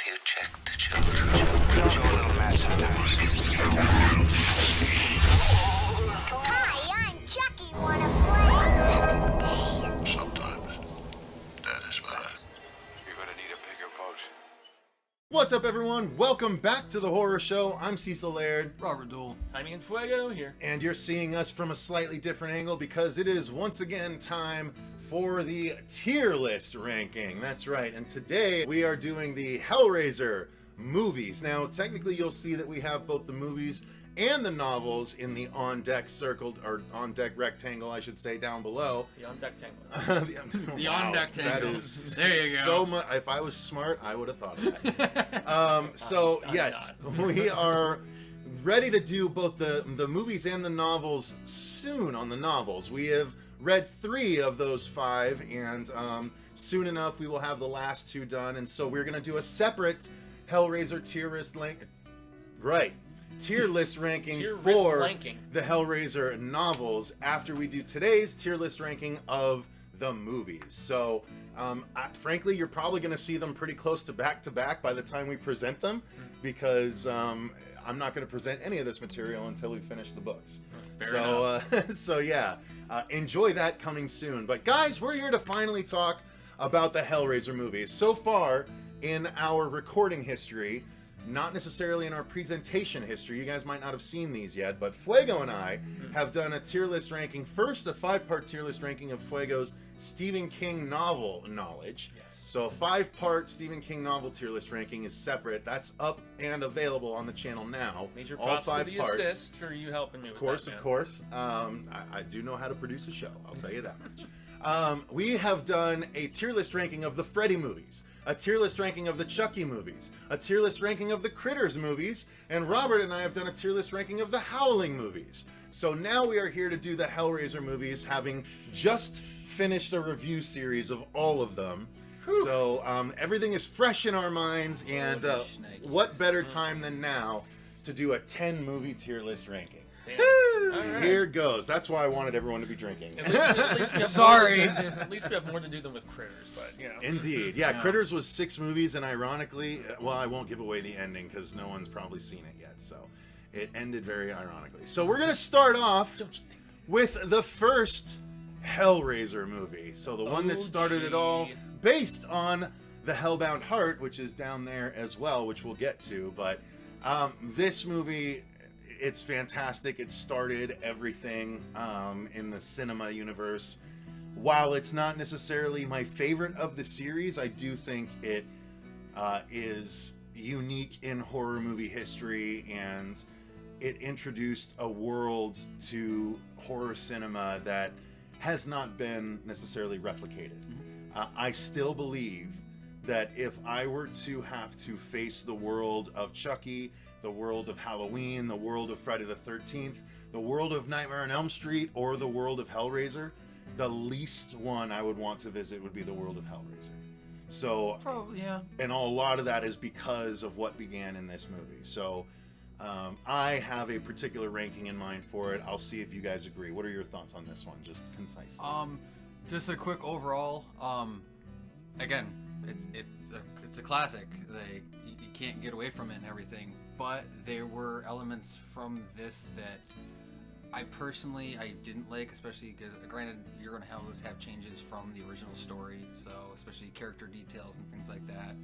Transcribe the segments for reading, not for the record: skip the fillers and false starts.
you check the children. Show a little magic now. Hi, I'm Chucky. Wanna play? Sometimes that is better. You're gonna need a bigger boat. What's up, everyone? Welcome back to the Horror Show. I'm Cecil, Laird. Robert Duell. Jaime and Fuego here. And you're seeing us from a slightly different angle because it is once again time for the tier list ranking. That's right. And today we are doing the Hellraiser movies. Now, technically, you'll see that we have both the movies and the novels in the on-deck circled, or on-deck rectangle, I should say, down below. The on-deck tangle. The on-deck tangle. That is There you go. so much. If I was smart, I would have thought of that. So, yes, we are ready to do both the movies and the novels soon on the novels. We have read 3 of those 5, and soon enough we will have the last 2 done, and so we're going to do a separate Hellraiser tier list tier list ranking for the Hellraiser novels after we do today's tier list ranking of the movies. So frankly, you're probably going to see them pretty close to back by the time we present them, because I'm not going to present any of this material until we finish the books. So yeah, enjoy that coming soon. But guys, we're here to finally talk about the Hellraiser movies. So far in our recording history, not necessarily in our presentation history, you guys might not have seen these yet, but Fuego and I have done a tier list ranking. First, a 5-part tier list ranking of Fuego's Stephen King novel knowledge. Yes. So a 5-part Stephen King novel tier list ranking is separate. That's up and available on the channel now. Major all props 5 to the parts. assist for you helping me with that, Of course. I do know how to produce a show. I'll tell you that much. We have done a tier list ranking of the Freddy movies, a tier list ranking of the Chucky movies, a tier list ranking of the Critters movies, and Robert and I have done a tier list ranking of the Howling movies. So now we are here to do the Hellraiser movies, having just finished a review series of all of them. Whew. So everything is fresh in our minds, and what better time than now to do a 10-movie tier list ranking. Right. Here goes. That's why I wanted everyone to be drinking. At least we have Sorry. At least we have more to do than with Critters, but you know. Indeed. Yeah, Critters was 6 movies, and ironically, well, I won't give away the ending because no one's probably seen it yet, so it ended very ironically. So we're going to start off with the first Hellraiser movie. So the one that started it all, based on the Hellbound Heart, which is down there as well, which we'll get to. But this movie, it's fantastic. It started everything in the cinema universe. While it's not necessarily my favorite of the series, I do think it is unique in horror movie history, and it introduced a world to horror cinema that has not been necessarily replicated. I still believe that if I were to have to face the world of Chucky, the world of Halloween, the world of Friday the 13th, the world of Nightmare on Elm Street, or the world of Hellraiser, the least one I would want to visit would be the world of Hellraiser. So, yeah. And a lot of that is because of what began in this movie. So, I have a particular ranking in mind for it. I'll see if you guys agree. What are your thoughts on this one, just concisely? Just a quick overall. Again, it's a classic. You can't get away from it and everything. But there were elements from this that I didn't like, especially because, granted, you're going to always have changes from the original story, so especially character details and things like that.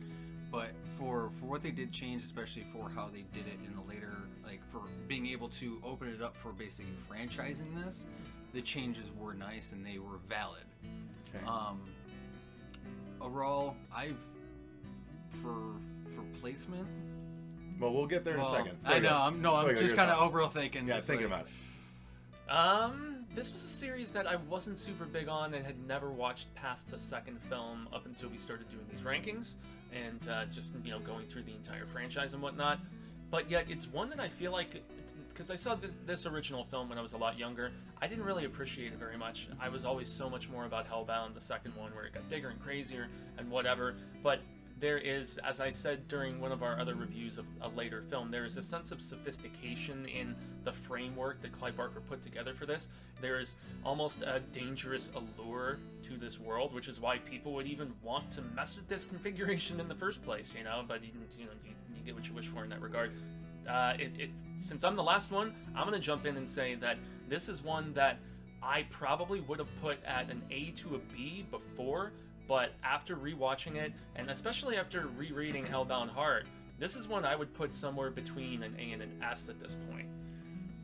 But for what they did change, especially for how they did it in the later, like for being able to open it up for basically franchising this, the changes were nice and they were valid. Okay. Overall, for placement. Well, we'll get there in a second. I know. I'm just kind of overall thinking. Yeah, think about it. This was a series that I wasn't super big on and had never watched past the second film up until we started doing these rankings and just going through the entire franchise and whatnot. But yet, it's one that I feel like, because I saw this original film when I was a lot younger, I didn't really appreciate it very much. I was always so much more about Hellbound, the second one, where it got bigger and crazier and whatever. But there is, as I said during one of our other reviews of a later film, there is a sense of sophistication in the framework that Clive Barker put together for this. There is almost a dangerous allure to this world, which is why people would even want to mess with this configuration in the first place, you know. But you get what you wish for in that regard. Since I'm the last one, I'm going to jump in and say that this is one that I probably would have put at an A to a B before, but after rewatching it, and especially after rereading Hellbound Heart, this is one I would put somewhere between an A and an S at this point.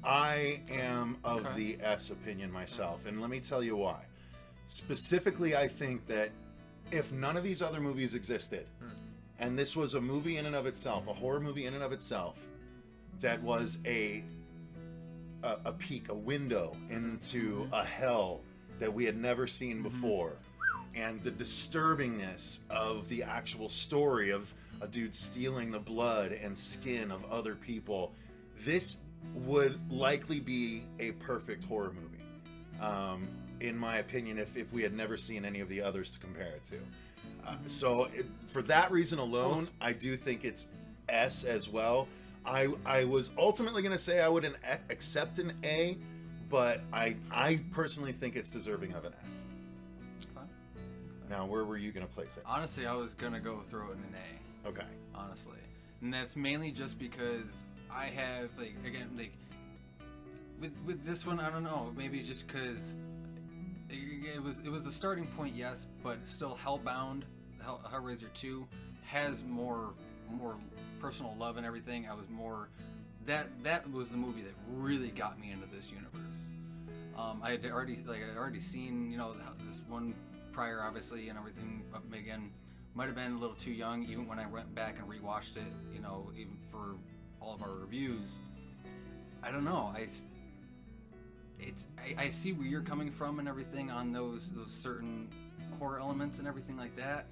I am of the S opinion myself, and let me tell you why. Specifically, I think that if none of these other movies existed, and this was a movie in and of itself, a horror movie in and of itself, that was a peek, a window into a hell that we had never seen before, and the disturbingness of the actual story of a dude stealing the blood and skin of other people, this would likely be a perfect horror movie, in my opinion, if we had never seen any of the others to compare it to. For that reason alone, I do think it's S as well. I was ultimately going to say I would accept an A, but I personally think it's deserving of an S. Now, where were you going to place it? Honestly, I was going to go throw it in an A. Okay. Honestly. And that's mainly just because I have, with this one, I don't know, maybe just because it was the starting point, yes, but still Hellbound, Hellraiser 2, has more personal love and everything. I was more... That was the movie that really got me into this universe. I had already seen, this one prior, obviously, and everything. But again, might have been a little too young, even when I went back and rewatched it. Even for all of our reviews. I don't know. I see where you're coming from and everything on those certain horror elements and everything like that.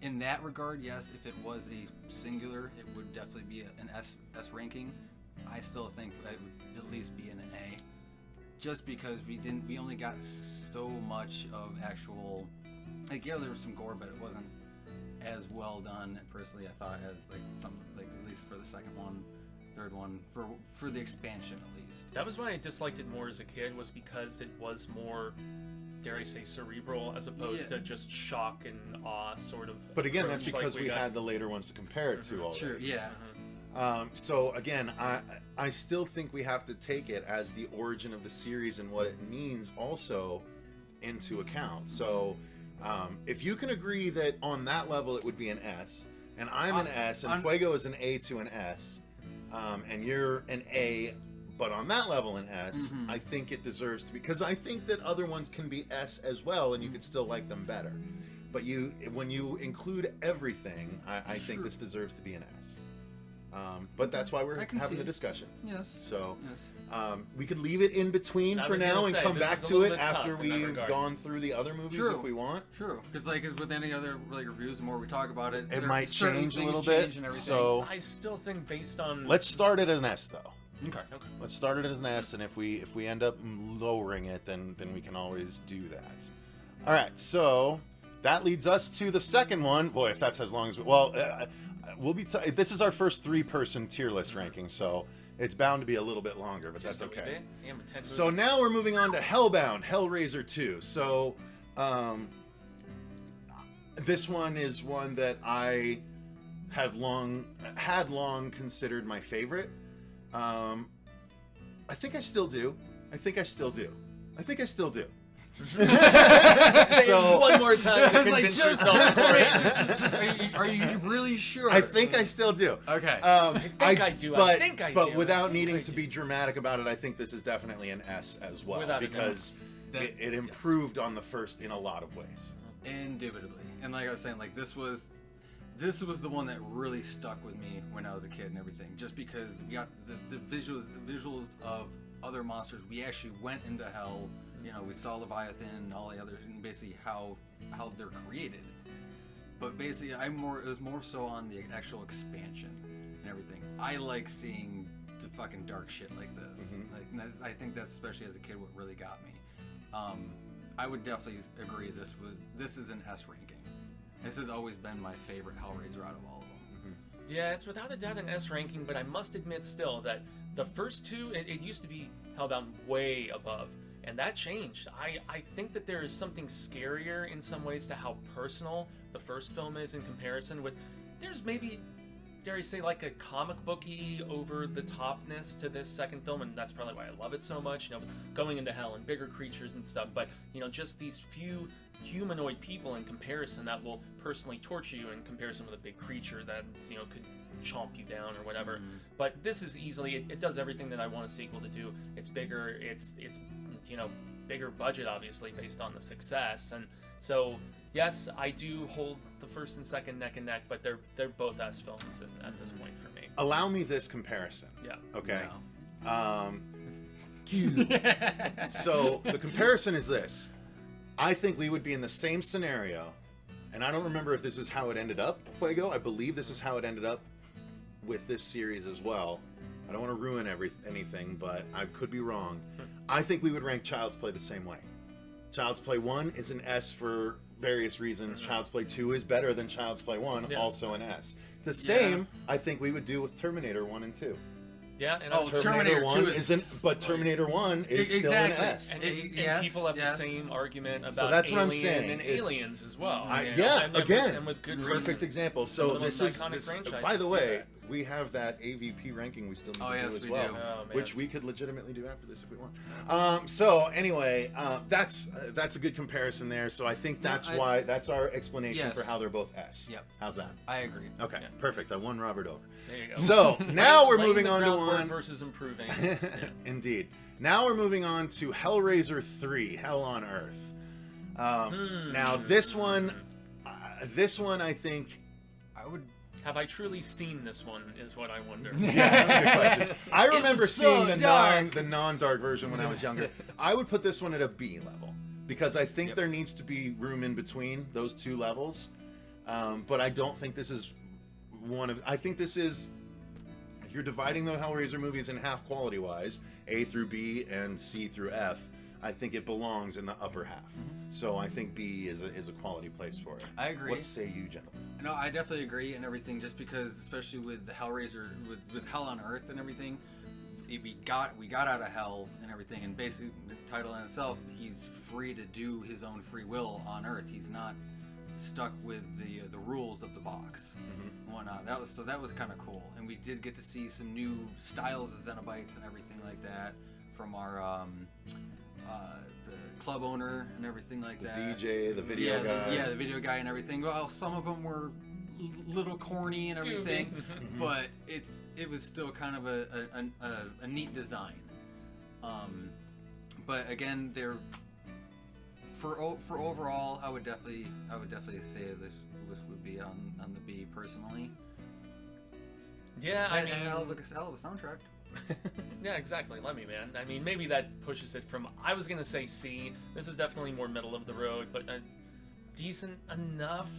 In that regard, yes, if it was a singular, it would definitely be an S ranking. I still think it would at least be in an A, just because we only got so much of actual, there was some gore, but it wasn't as well done personally, I thought, as at least for the second one, third one, for the expansion at least. That was why I disliked it more as a kid, was because it was more, dare I say, cerebral, as opposed to just shock and awe sort of. But again, that's because we had the later ones to compare it to already. Sure, yeah. So again, I still think we have to take it as the origin of the series and what it means also into account. So if you can agree that on that level it would be an S, and I'm an S, and Fuego is an A to an S, and you're an A, but on that level an S, I think it deserves to be, because I think that other ones can be S as well, and you could still like them better. But when you include everything, I think this deserves to be an S. But that's why we're having the discussion. Yes. So we could leave it in between for now and come back to it after we've gone through the other movies if we want. True. Because with any other reviews, the more we talk about it, it might change a little bit. So I still think based on... Let's start it as an S though. Okay. Let's start it as an S, and if we end up lowering it, then we can always do that. All right. So that leads us to the second one. Boy, if that's as long as we'll be. This is our first 3-person tier list ranking, so it's bound to be a little bit longer, but that's okay. So now we're moving on to Hellbound, Hellraiser 2. So this one is one that I had long considered my favorite. I think I still do. So one more time to convince yourself. Are you really sure? I think I still do. Okay. I think I do. But without needing to be dramatic about it, I think this is definitely an S as well, because it improved on the first in a lot of ways. Indubitably. And like I was saying, this was the one that really stuck with me when I was a kid and everything, just because we got the visuals of other monsters. We actually went into hell. We saw Leviathan and all the others, and basically how they're created. But basically, it was more so on the actual expansion and everything. I like seeing the fucking dark shit like this. I think that's, especially as a kid, what really got me. I would definitely agree this is an S ranking. This has always been my favorite Hellraiser out of all of them. Yeah, it's without a doubt an S ranking, but I must admit still that the first two, it used to be Hellbound way above, and that changed. I think that there is something scarier in some ways to how personal the first film is in comparison with, there's maybe, dare I say, like a comic booky over-the-topness to this second film, and that's probably why I love it so much, you know, going into hell and bigger creatures and stuff, but, you know, just these few humanoid people in comparison that will personally torture you in comparison with a big creature that, you know, could chomp you down or whatever. But this is easily, it does everything that I want a sequel to do. It's bigger, it's you know, bigger budget obviously based on the success, and so yes, I do hold the first and second neck and neck, but they're both S films at this point for me. Allow me this comparison. Yeah. Okay. So the comparison is this. I think we would be in the same scenario, and I don't remember if this is how it ended up, Fuego. I believe this is how it ended up with this series as well. I don't want to ruin anything, but I could be wrong. I think we would rank Child's Play the same way. Child's Play 1 is an S for various reasons. Child's Play 2 is better than Child's Play 1, also an S. The same, I think we would do with Terminator 1 and 2. Yeah, and Terminator 1 2 isn't, but Terminator 1 is still an S. And people have the same argument about so that's what I'm Alien saying. and Aliens as well. Again, with good perfect reason. example. So Some of the most iconic franchises by the do way, that. we have that AVP ranking we still need to do as we well, do. Oh, man. which we could legitimately do after this if we want. So anyway, that's a good comparison there. So I think that's our explanation for how they're both S. Yep. How's that? I agree. Okay, perfect. I won Robert over. There you go. So now we're Laying moving the on to groundwork one. versus improving. Indeed. Now we're moving on to Hellraiser 3, Hell on Earth. Now this one I think I would. Have I truly seen this one? Is what I wonder. Yeah, that's a good question. I remember was so seeing dark. the non-dark version when I was younger. I would put this one at a B level because I think there needs to be room in between those two levels. But I don't think this is one of. I think this is. If you're dividing the Hellraiser movies in half quality-wise, A through B and C through F, I think it belongs in the upper half. So I think B is a quality place for it. I agree. What say you, gentlemen? No, I definitely agree and everything. Just because, especially with the Hellraiser, with Hell on Earth and everything, we got out of hell and everything, and basically the title in itself, he's free to do his own free will on Earth. He's not stuck with the rules of the box and whatnot. That was kind of cool, and we did get to see some new styles of Xenobites and everything like that from our the club owner and everything like that. DJ, the video guy. The video guy and everything. Well, some of them were little corny and everything, but it was still kind of a neat design. But again, they're for overall, I would definitely say this would be on the B personally. Yeah, I mean, hell of a soundtrack. Yeah, exactly. Let me, man. I mean, maybe that pushes it from. I was gonna say C. This is definitely more middle of the road, but decent enough.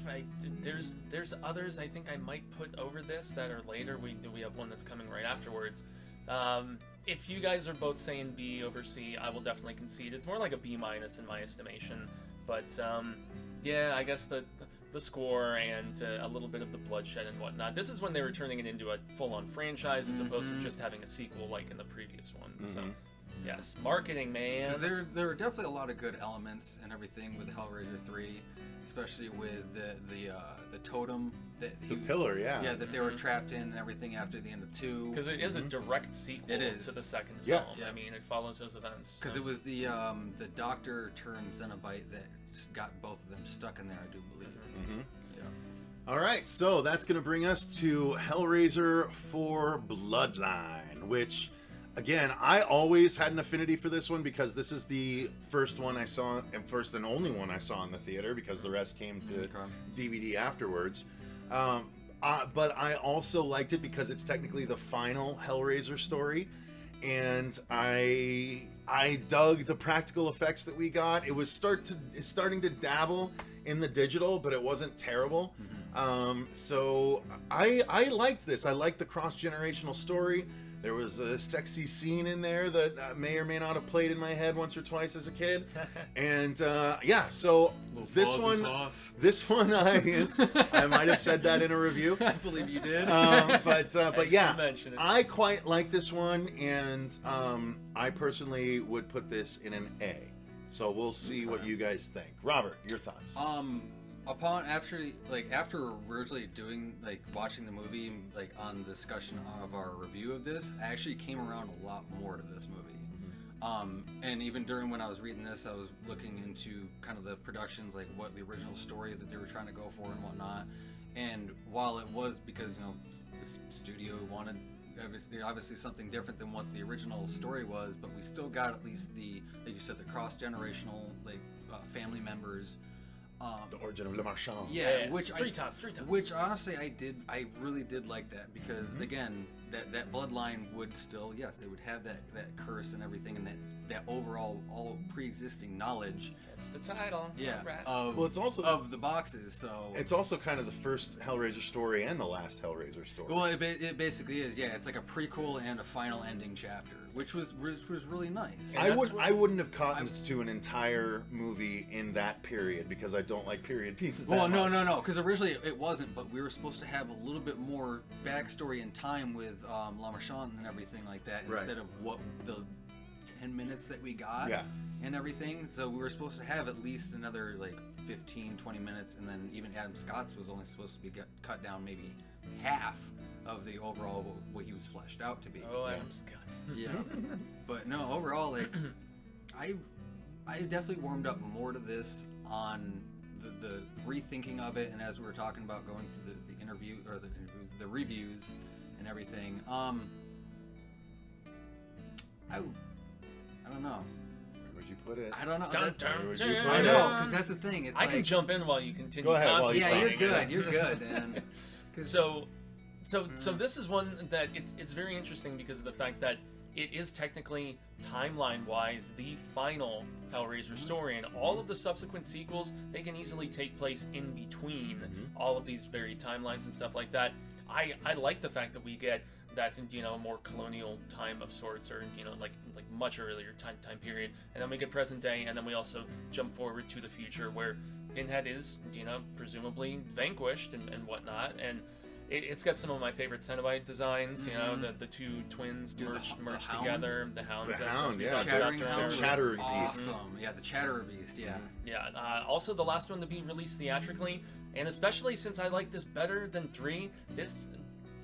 There's others I think I might put over this that are later. We have one that's coming right afterwards. If you guys are both saying B over C, I will definitely concede. It's more like a B- in my estimation. But yeah, I guess the score and a little bit of the bloodshed and whatnot. This is when they were turning it into a full-on franchise as opposed to just having a sequel like in the previous one. So, yes, marketing, man. There are definitely a lot of good elements and everything with Hellraiser 3, especially with the totem that The pillar, yeah. that they were trapped in and everything after the end of 2. Because it is a direct sequel to the second film. I mean, it follows those events. Because it was the doctor turned Xenobite that just got both of them stuck in there, I do believe. All right, so that's going to bring us to Hellraiser IV Bloodline, which, again, I always had an affinity for this one because this is the first one I saw, and first and only one I saw in the theater because the rest came to DVD afterwards. But I also liked it because it's technically the final Hellraiser story, and I dug the practical effects that we got. It was starting to dabble in the digital, but it wasn't terrible. So I liked this. I liked the cross-generational story. There was a sexy scene in there that may or may not have played in my head once or twice as a kid. And yeah, so this one, I might have said that in a review. I believe you did. But yeah, I quite like this one, and I personally would put this in an A. So we'll see what you guys think. Robert, your thoughts? After originally watching the movie, like on discussion of our review of this, I actually came around a lot more to this movie. And even during when I was reading this, I was looking into kind of the productions, like what the original story that they were trying to go for and whatnot. And while it was because the studio wanted obviously something different than what the original story was, but we still got at least like you said, the cross-generational family members. The origin of Le Marchand. Yeah, which three times. Which honestly, I really did like that because again, that bloodline would still, yes, it would have that curse and everything, and that overall all pre-existing knowledge. That's the title. Yeah. Right. It's also of the boxes. So it's also kind of the first Hellraiser story and the last Hellraiser story. Well, it basically is. Yeah, it's like a prequel and a final ending chapter, which was really nice. I wouldn't have cottoned to an entire movie in that period because I don't like period pieces. Well, no, because originally it wasn't, but we were supposed to have a little bit more backstory and time with La Marchand and everything like that instead of what the 10 minutes that we got and everything. So we were supposed to have at least another 15, 20 minutes, and then even Adam Scott's was only supposed to be cut down maybe half of the overall what he was fleshed out to be. Oh, Adam Scott's. Yeah. But no, overall, I definitely warmed up more to this on the rethinking of it, and as we were talking about going through the interview or the reviews and everything. I don't know. Where would you put it? I don't know. I know, because that's the thing. It's I can jump in while you continue. Go ahead. While you're good. You're good. And so this is one that it's very interesting because of the fact that it is technically timeline-wise the final Hellraiser story, and all of the subsequent sequels, they can easily take place in between all of these varied timelines and stuff like that. I like the fact that we get that more colonial time of sorts, or like much earlier time period, and then we get present day, and then we also jump forward to the future where Pinhead is presumably vanquished and whatnot, and it's got some of my favorite Cenobite designs. The two twins merged together, the hounds. The hound, yeah. Chattering hound. Chatterer beast. Awesome. Yeah, the Chatterer beast. Yeah. Yeah. Also, the last one to be released theatrically, and especially since I like this better than 3.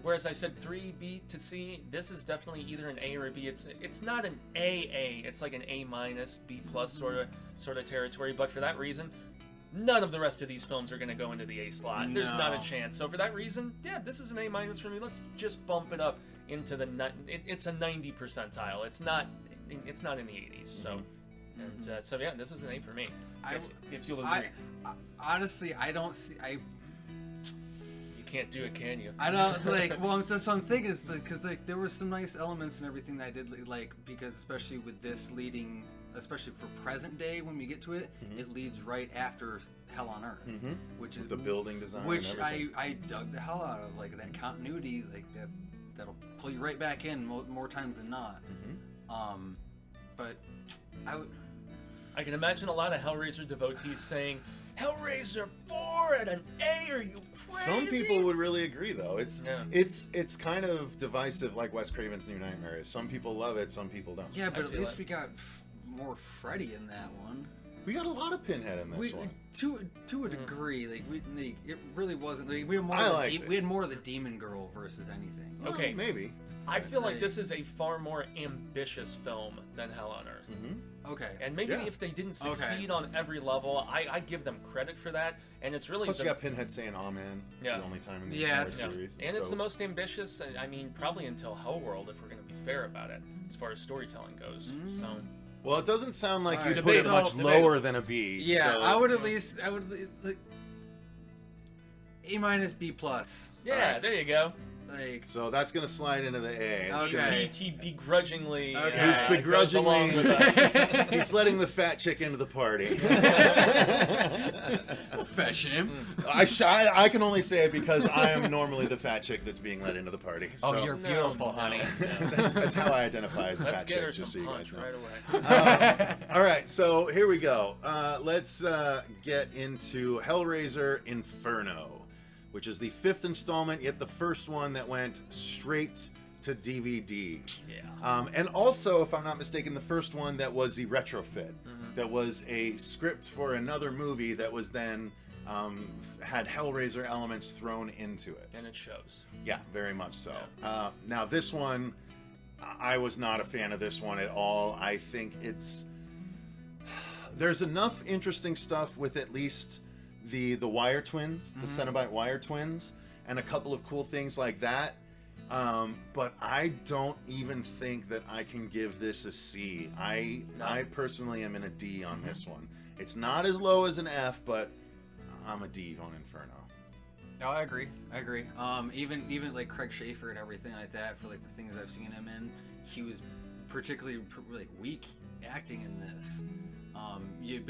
Whereas I said 3 B to C, this is definitely either an A or a B. It's not an AA. It's like an A minus, B plus sort of territory. But for that reason, none of the rest of these films are going to go into the A slot. There's not a chance. So for that reason, yeah, this is an A minus for me. Let's just bump it up into the it's a 90 percentile. It's not in the 80s. So so yeah, this is an A for me. If you'll agree. Honestly, I don't see. Can't do it, can you? I don't well, that's what I'm thinking. It's because there were some nice elements and everything that I did like, because especially with this leading, especially for present day when we get to it, it leads right after Hell on Earth, which is the building design, which I dug the hell out of, that continuity, that'll pull you right back in more times than not. But I can imagine a lot of Hellraiser devotees saying, Hellraiser 4 at an A, are you crazy? Some people would really agree, though. It's kind of divisive, like Wes Craven's New Nightmare is. Some people love it, some people don't. Yeah, but at least we got more Freddy in that one. We got a lot of Pinhead in this one. To a degree, it really wasn't. We had more of the demon girl versus anything. Okay, maybe. I feel like this is a far more ambitious film than Hell on Earth. Okay. And maybe if they didn't succeed on every level, I give them credit for that. And it's really... Plus you got Pinhead saying amen the only time in the entire series. And it's the most ambitious, I mean, probably until Hellworld, if we're going to be fair about it, as far as storytelling goes. So... Well, it doesn't sound like you'd put it much lower than a B. Yeah, so. I would A minus B plus. Yeah, there you go. Like, So that's gonna slide into the A. It's Okay. He begrudgingly. Okay. He's goes along begrudgingly. with us. He's letting the fat chick into the party. fashion him. I can only say it because I am normally the fat chick that's being let into the party. Oh, So you're beautiful, honey. that's how I identify as a Let's fat get chick. her Just so some you guys punch know. right away. All right, so here we go. Let's get into Hellraiser Inferno, which is the 5th installment, yet the first one that went straight to DVD. Yeah. And also, if I'm not mistaken, the first one that was the retrofit. Mm-hmm. That was a script for another movie that was then had Hellraiser elements thrown into it. And it shows. Yeah, very much so. Now this one, I was not a fan of this one at all. I think there's enough interesting stuff with at least the Wire Twins, the Cenobite Wire Twins, and a couple of cool things like that. But I don't even think that I can give this a C. I personally am in a D on this one. It's not as low as an F, but I'm a D on Inferno. Oh, I agree. Even like Craig Schaefer and everything like that, for like the things I've seen him in, he was particularly like weak acting in this. You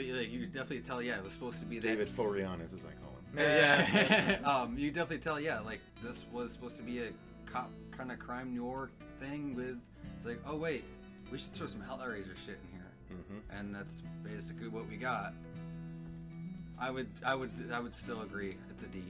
definitely tell, yeah, it was supposed to be David Forianis, as I call him. Yeah. You definitely tell, yeah, like this was supposed to be a cop kind of crime noir thing with, it's like, oh wait, we should throw some Hellraiser shit in here, and that's basically what we got. I would still agree. It's a D.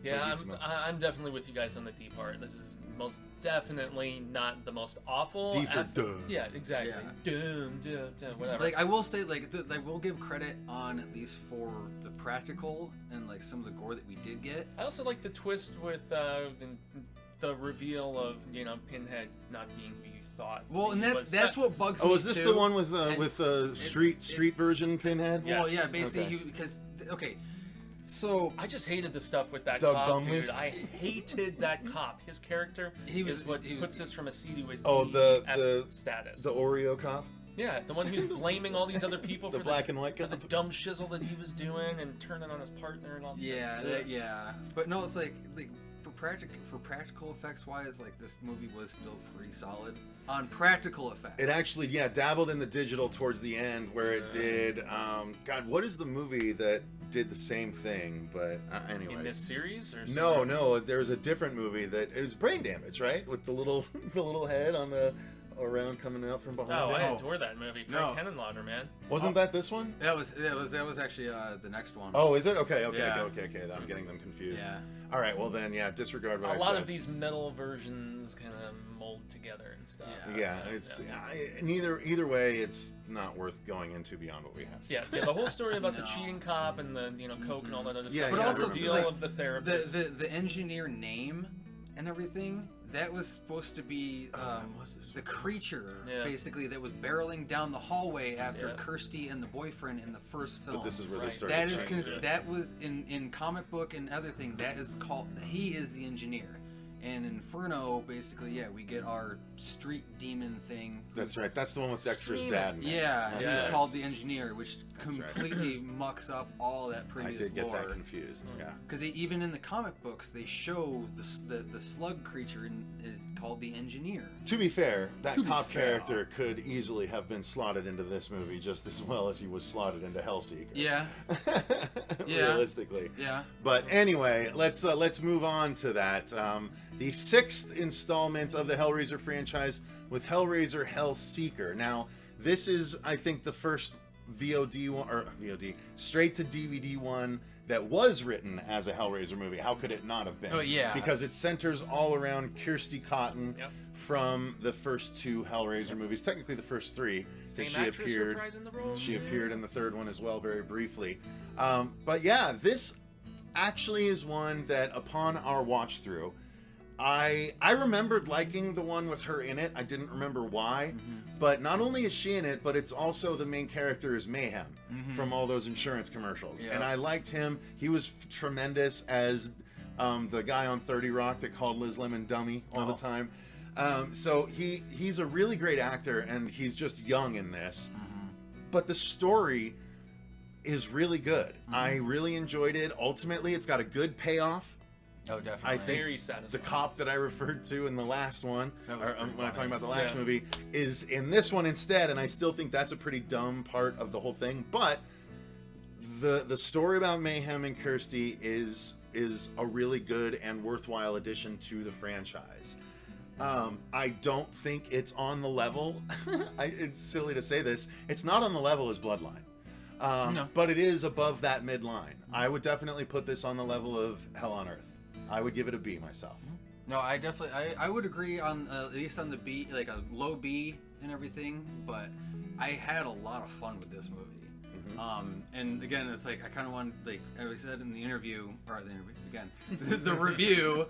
Yeah, I'm definitely with you guys on the D part. This is most definitely not the most awful. D for duh. Yeah, exactly. Yeah. Whatever. Like I will say, like I will give credit on at least for the practical and like some of the gore that we did get. I also like the twist with the reveal of Pinhead not being who you thought. Well, and he was. that's what bugs me. Oh, is this too. the one with street version Pinhead? Yeah. Well, yeah, basically Okay. because so I just hated the stuff with that Doug cop, Bumley? dude. I hated that cop. His character He was- is what he was- puts this from a C to a D Oh, the status. The Oreo cop? Yeah, the one who's blaming all these other people The for black and white for the cop? dumb shizzle that he was doing and turning on his partner and all that. yeah. But no, it's like for practical effects wise, like this movie was still pretty solid on practical effects. It actually, dabbled in the digital towards the end where it did, God, what is the movie that did the same thing? But anyway. In this series? Or No, there's a different movie that is Brain Damage, right? With the little head on the around coming out from behind. Oh, it. I adore that movie. No. Frank Henenlotter, man. Wasn't that this one? That was actually the next one. Oh, is it? Okay. Yeah. I'm getting them confused. Yeah. All right, well then, disregard what I A said. lot of these metal versions kind of mold together and stuff. Yeah. Either way, it's not worth going into beyond what we have. Yeah, the whole story about the No. cheating cop and the coke and all that other Yeah, stuff. But the also, reveal like, of the therapist. The engineer name and everything, that was supposed to be was this the one? creature, Yeah. basically, that was barreling down the hallway after Yeah. Kirsty and the boyfriend in the first film. But this is where they Right. started. That is changing it. that was in comic book and other thing. That is called. He is the engineer. And Inferno, basically, we get our street demon thing. That's right. That's the one with Dexter's Stream dad. it. in it. Yeah, That's Yes. he's called the engineer, which That's right. completely mucks up all that I previous did get lore. that confused. Yeah. Because even in the comic books, they show the slug creature is called the engineer. To be fair, that To be cop fair. character could easily have been slotted into this movie just as well as he was slotted into Hellseeker. Yeah, Realistically. yeah. But anyway, let's move on to that. The 6th installment of the Hellraiser franchise with Hellraiser Hellseeker. Now, this is, I think, the first VOD one, or VOD, straight to DVD one that was written as a Hellraiser movie. How could it not have been? Oh, yeah. Because it centers all around Kirsty Cotton Yep. from the first 2 Hellraiser movies. Technically the first 3. Same She actress appeared. reprising the role. She appeared in the 3rd one as well, very briefly. But yeah, this actually is one that upon our watch through, I remembered liking the one with her in it. I didn't remember why. But not only is she in it, but it's also the main character is Mayhem from all those insurance commercials. Yeah. And I liked him. He was tremendous as the guy on 30 Rock that called Liz Lemon dummy all the time. So he's a really great actor, and he's just young in this. But the story is really good. I really enjoyed it. Ultimately, it's got a good payoff. Oh, definitely. I think Very the satisfying. cop that I referred to in the last one, That was or, pretty when I'm talking funny. about the last Yeah. movie, is in this one instead, and I still think that's a pretty dumb part of the whole thing. But the story about Mayhem and Kirsty is a really good and worthwhile addition to the franchise. I don't think it's on the level. It's silly to say this. It's not on the level as Bloodline. No. But it is above that midline. I would definitely put this on the level of Hell on Earth. I would give it a B myself. No, I definitely, I would agree on at least on the B, like a low B and everything. But I had a lot of fun with this movie. And again, it's like I kind of wanted, like I said in the interview, or the interview again, the review.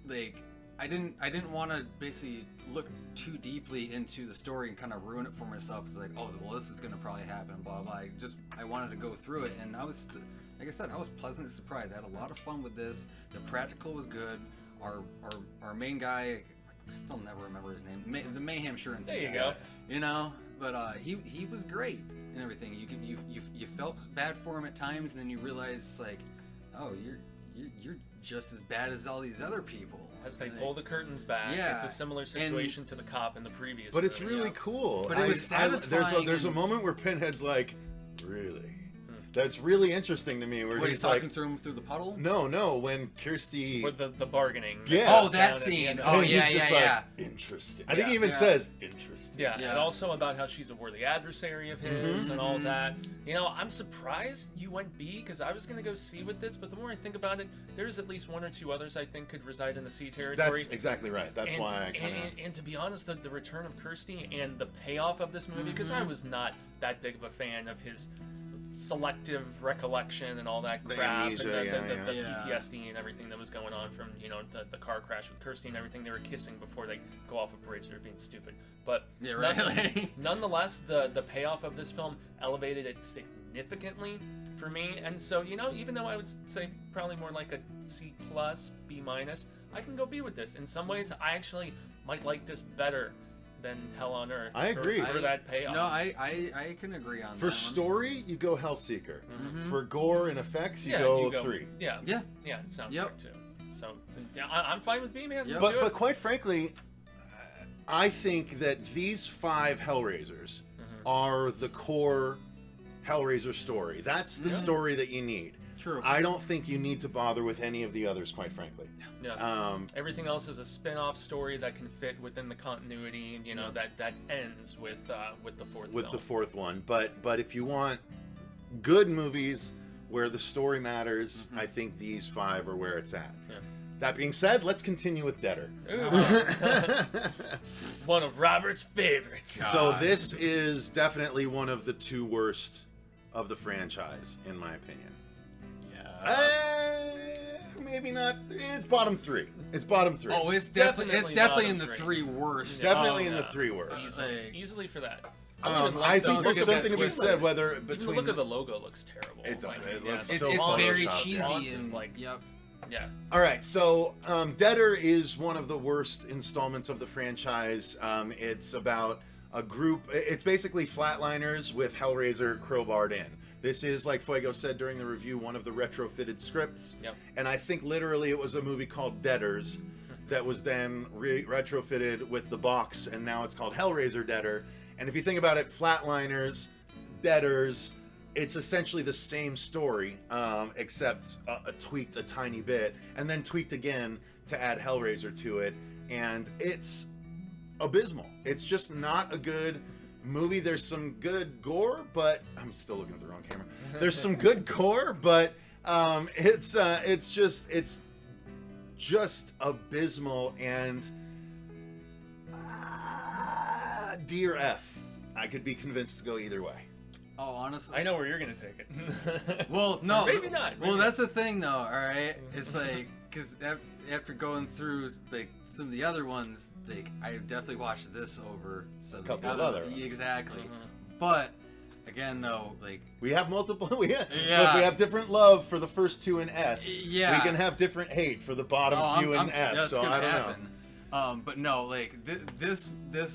Like I didn't want to basically look too deeply into the story and kind of ruin it for myself. It's like, oh, well, this is gonna probably happen, blah blah. I wanted to go through it, and I was, like I said, I was pleasantly surprised. I had a lot of fun with this. The practical was good. Our main guy, I still never remember his name. The Mayhem Insurance. There you guy, go. You know, but he was great and everything. You felt bad for him at times, and then you realize like, oh, you're just as bad as all these other people. As they pull the curtains back, Yeah, it's a similar situation to the cop in the previous But it's movie. really cool. But it was satisfying There's a and- moment where Pinhead's like, really? That's really interesting to me. Where What, he's he's talking like, through him through the puddle? no, when Kirsty. With the bargaining. Yeah. Oh, Down that at the scene. end. Oh, and yeah, he's just yeah, like, yeah. interesting. I think he Yeah. even Yeah. says interesting. Yeah, Yeah. and also about how she's a worthy adversary of his and all that. You know, I'm surprised you went B because I was going to go C with this, but the more I think about it, there's at least one or two others I think could reside in the C territory. That's exactly right. That's and, why I kind of. and to be honest, the return of Kirsty and the payoff of this movie, because I was not that big of a fan of his selective recollection and all that The crap, amnesia, and the yeah. PTSD and everything that was going on from, you know, the car crash with Kirsty and everything. They were kissing before they go off a bridge. They're being stupid. But Yeah, right. nonetheless, the payoff of this film elevated it significantly for me. And so, you know, even though I would say probably more like a C+, B-, I can go B with this. In some ways, I actually might like this better than Hell on Earth. I agree. For that payoff. No, I can agree on that. For one. story, you go Hellseeker. Mm-hmm. For gore and effects, you Yeah, go 3. Yeah. Yeah. Yeah, it sounds Yep. like too. So yeah, I'm fine with B, man. Yep. Let's do But it. quite frankly, I think that these 5 Hellraisers are the core Hellraiser story. That's the story that you need. True. I don't think you need to bother with any of the others, quite frankly. Yeah. Everything else is a spin-off story that can fit within the continuity, you know, that ends with the fourth With film. the 4th one. But if you want good movies where the story matters, I think these 5 are where it's at. Yeah. That being said, let's continue with Deader. One of Robert's favorites. So this is definitely one of the 2 worst of the franchise, in my opinion. Maybe not. It's bottom 3. It's bottom 3. Oh, it's Definitely definitely in bottom the three. 3 worst. It's definitely Oh, in the yeah. 3 worst. It's like- Easily for that. I think there's something to be twist. said whether Even the between. look of the logo looks terrible. It does. It yeah, looks the so it's font- very photoshopped. cheesy font is and like, yep. yeah. All right, so Deader is one of the worst installments of the franchise. It's about a group. It's basically Flatliners with Hellraiser crowbarred in. This is, like Fuego said during the review, one of the retrofitted scripts. Yep. And I think literally it was a movie called Deaders that was then retrofitted with the box, and now it's called Hellraiser Deader. And if you think about it, Flatliners, Deaders, it's essentially the same story, except tweaked a tiny bit, and then tweaked again to add Hellraiser to it. And it's abysmal. It's just not a good movie. There's some good gore, but I'm still looking at the wrong camera. There's some good gore, but it's just abysmal. And dear F, I could be convinced to go either way. Oh, honestly. I know where you're gonna take it. Well, no. Maybe not. Well, maybe. that's the thing, though. All right, it's like because after going through like some of the other ones, like I definitely watched this over some Couple of other ones. Exactly. But again, though, like We have multiple. Look, Yeah. we have different love for the first 2 in S. Yeah. We can have different hate for the bottom few in F. that's So gonna I don't happen. know. But no, like this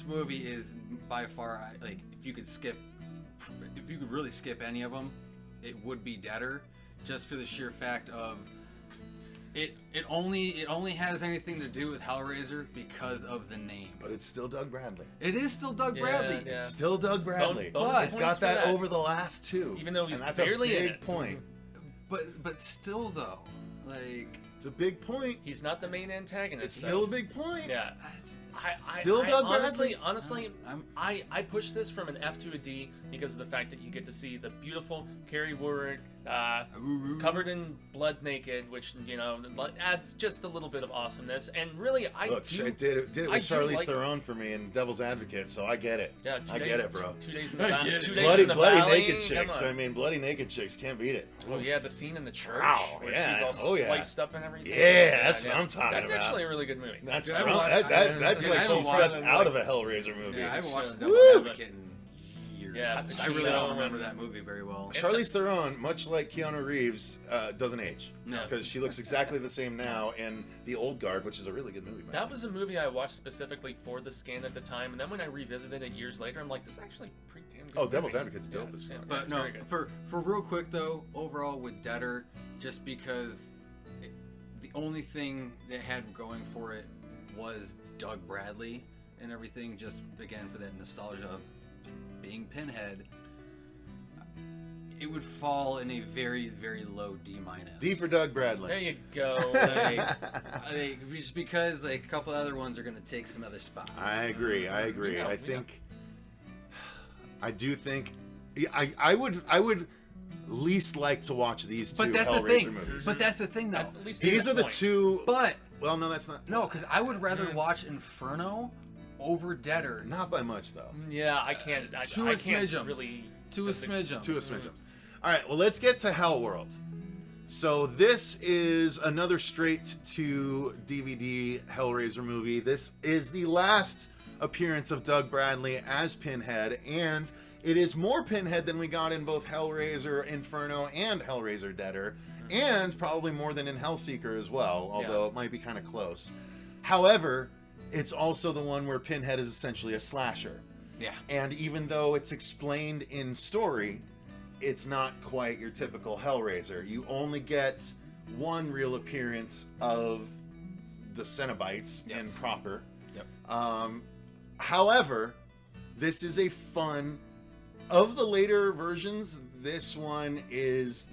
movie is by far like if you could really skip any of them, it would be Deader, just for the sheer fact of It only has anything to do with Hellraiser because of the name. But it's still Doug Bradley. It is still Doug Bradley. Yeah. It's still Doug Bradley. Bonus It's points got for that that. over the last two. Even though he's and that's barely a in big it. point. But still though, like It's a big point. He's not the main antagonist. It's still a big point. Yeah. Still Doug Bradley? Honestly, I'm- I push this from an F to a D because of the fact that you get to see the beautiful Carrie Warwick covered in blood naked, which, you know, adds just a little bit of awesomeness. And really, Look, do, I did it I with do Charlize like- Theron for me in Devil's Advocate, so I get it. Yeah, I get it, bro. 2 days in the I valley. get it. 2 days Bloody, in the bloody valley. naked Come chicks. on. I mean, bloody naked chicks can't beat it. Oh yeah, the scene in the church Wow, where yeah. she's all Oh, yeah. sliced up and everything. Yeah, that's what I'm talking That's about. actually a really good movie. That's Dude, I from- haven't that's watched- like I haven't she's watched just it, out like- of a Hellraiser movie. yeah, I haven't watched the Woo! Devil Advocate in years. Yeah, I really don't so- remember that movie very well. Charlize Theron, much like Keanu Reeves, doesn't age. No. Because she looks exactly the same now in The Old Guard, which is a really good movie. by the That way. was a movie I watched specifically for the scan at the time, and then when I revisited it years later, I'm like, this is actually a pretty damn good. Oh, Devil's movie. Advocate's dope as Yeah, fuck. But it's no, very good. for real quick though, overall with Deader, just because the only thing that had going for it was Doug Bradley and everything, just again for that nostalgia of being Pinhead, it would fall in a very, very low D-. D for Doug Bradley. There you go. Just because like a couple other ones are gonna take some other spots. I agree. Yeah, I yeah. think, I do think, yeah, I would least like to watch these two But that's the Hellraiser thing. movies. But that's the thing though. At least These to are that the point. two. But Well, no, that's not. no, because I would rather watch Inferno over Deader. Not by much though. Yeah, I can't. I To a can't smidgems. really. To a smidgen. To a smidgems. All right, well, let's get to Hellworld. So this is another straight to DVD Hellraiser movie. This is the last appearance of Doug Bradley as Pinhead, and it is more Pinhead than we got in both Hellraiser Inferno and Hellraiser Deader, and probably more than in Hellseeker as well, although it might be kind of close. However, it's also the one where Pinhead is essentially a slasher. Yeah. And even though it's explained in story, it's not quite your typical Hellraiser. You only get one real appearance of the Cenobites in Yes. proper. Yep. However, this is a fun... Of the later versions, this one is